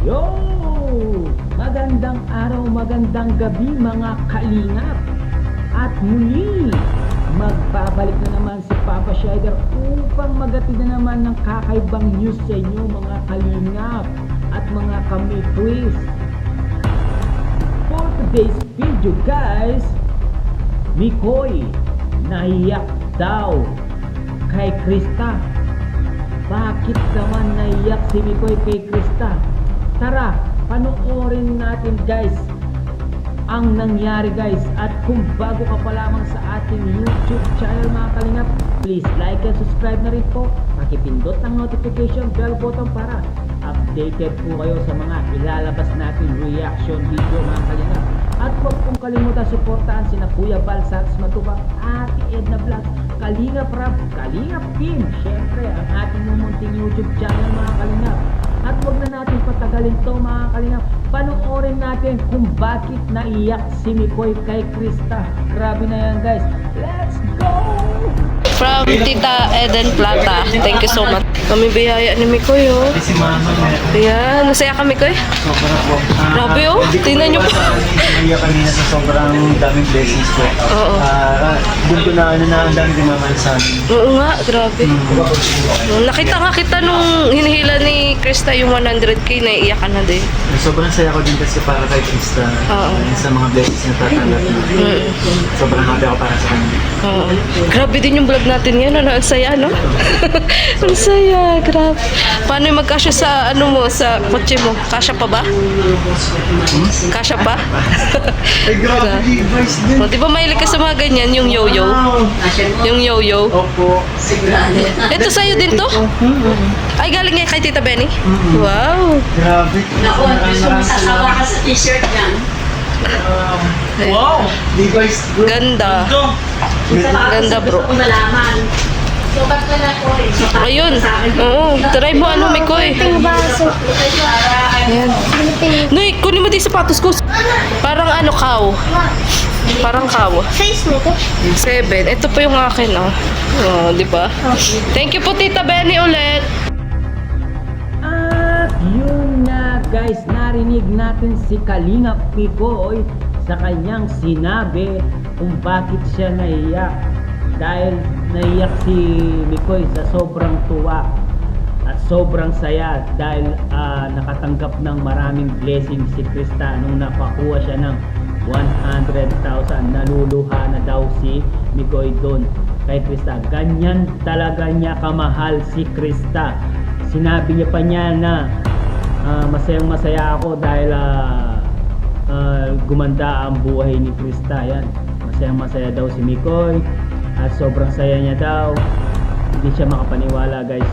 Yo! Magandang araw, magandang gabi mga kalingap. At muli, magbabalik na naman si Papa Shider upang magatid na naman ng kakaibang news sa inyo mga kalingap at mga kami-quiz. For today's video guys, Mikoy naiyak daw kay Krista. Bakit naman naiyak si Mikoy kay Krista? Tara, panoorin natin guys ang nangyari guys. At kung bago ka pa lamang sa ating YouTube channel mga kalingap, please like and subscribe na rin po. Pakipindot ng notification bell button para updated po kayo sa mga ilalabas natin reaction video mga kalingap. At huwag pong kalimutan suportahan sina Kuya Bal Santos Matubang, Ate Edna Vlogs, Kalingap Rab, Kalingap Team, syempre ang ating mumunting YouTube channel mga kalingap. At huwag na natin patagalin to mga kalingap, panoorin natin kung bakit naiyak si Mikoy kay Krista. Grabe na yan guys, let's go! From Tita Eden Plata. Thank you so much. Kami biyaya ni Mikoy, oh. Ayan, masaya kami, Mikoy. Grabe, oh. Tingnan nyo po. Naiya kanina sa sobrang daming blessings ko. Oo. Doon ko na ang daming gumamansan. Oo nga, grabe. Nakita nga kita nung hinihila ni Krista yung 100k, naiiyak ka na din. Sobrang saya ko din kasi para kay Krista. Oo. Sa mga blessings na tatanggap niya. Sobrang happy ako para sa kanya. Oo. Grabe din yung vlog natin yan, ano? Ang saya, no? Ang saya, grabe. Paano yung magkasya sa, ano mo, sa kotse mo? Kasya pa ba? Kasya pa? Ay, grabe, Levi's din. O, di ba mahilig ka sa mga ganyan, yung yo-yo? Yung yo-yo? Opo. Ito sa'yo din to? Ay, galing nga kay Tita Benny? Wow! Grabe. Naku, gusto mo sasawa ka sa t-shirt yan. Wow! Levi's bro. Ganda. Ganda, bro. Gusto ko malaman. So, ba't ka na ko eh? Ayun. Oo. Try mo ano, Mikoy. Ayan. Noy, kunin mo din sapatos ko. Parang ano, cow. Parang cow. Face mo to? 7. Ito po yung akin, oh. Oh, di ba? Thank you po, Tita Benny, ulit. At yun nga guys, narinig natin si Kalingap Mikoy sa kanyang sinabi kung bakit siya naiyak. Dahil naiyak si Mikoy sa sobrang tuwa at sobrang saya dahil nakatanggap ng maraming blessings si Krista nung napakuha siya ng 100,000. Naluluha na daw si Mikoy doon kay Krista. Ganyan talaga niya kamahal si Krista. Sinabi niya pa niya na masayang masaya ako dahil gumanda ang buhay ni Krista. Yan, masayang masaya daw si Mikoy at sobrang saya niya daw. Hindi siya makapaniwala guys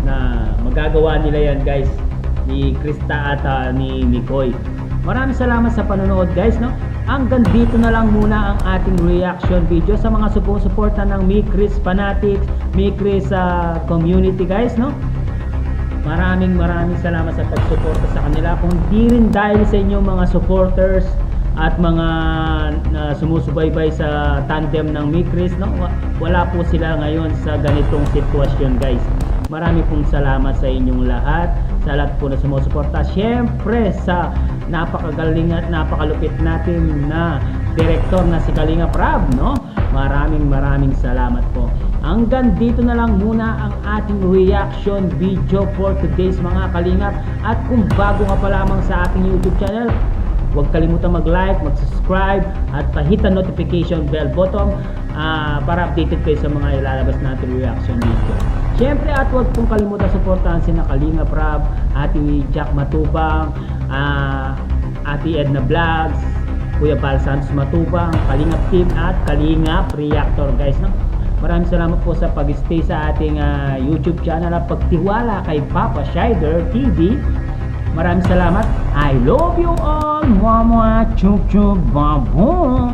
na magagawa nila yan guys, ni Krista at ni Mikoy. Maraming salamat sa panonood guys, no? Hanggang dito na lang muna ang ating reaction video sa mga suporta ng Mikris Fanatics, Mikris community guys, no? Maraming salamat sa pagsuporta sa kanila. Kung di rin dahil sa inyong mga supporters at mga sumusubaybay sa tandem ng Mikris, no? Wala po sila ngayon sa ganitong sitwasyon guys. Marami pong salamat sa inyong lahat, sa lahat po na sumusuporta. Syempre sa napakagaling at napakalupit natin na direktor na si Kalingap Rab, no? Maraming salamat po. Hanggang dito na lang muna ang ating reaction video for today's mga kalingap. At kung bago ka pa lamang sa ating YouTube channel, huwag kalimutan mag-like, mag-subscribe at pahit ang notification bell button para updated kayo sa mga ilalabas natin reaction video. Siyempre at huwag pong kalimutan suportahan sina Kalingap Rab, Ate Jack Matubang, Ate Edna Vlogs, Kuya Bal Santos Matubang, Kalingap Team at Kalingap Reactor guys, no? Maraming salamat po sa pag-stay sa ating YouTube channel at pagtiwala kay Papa Shider TV. Maraming salamat. I love you all. Mwah mwah. Chup chup. Babo.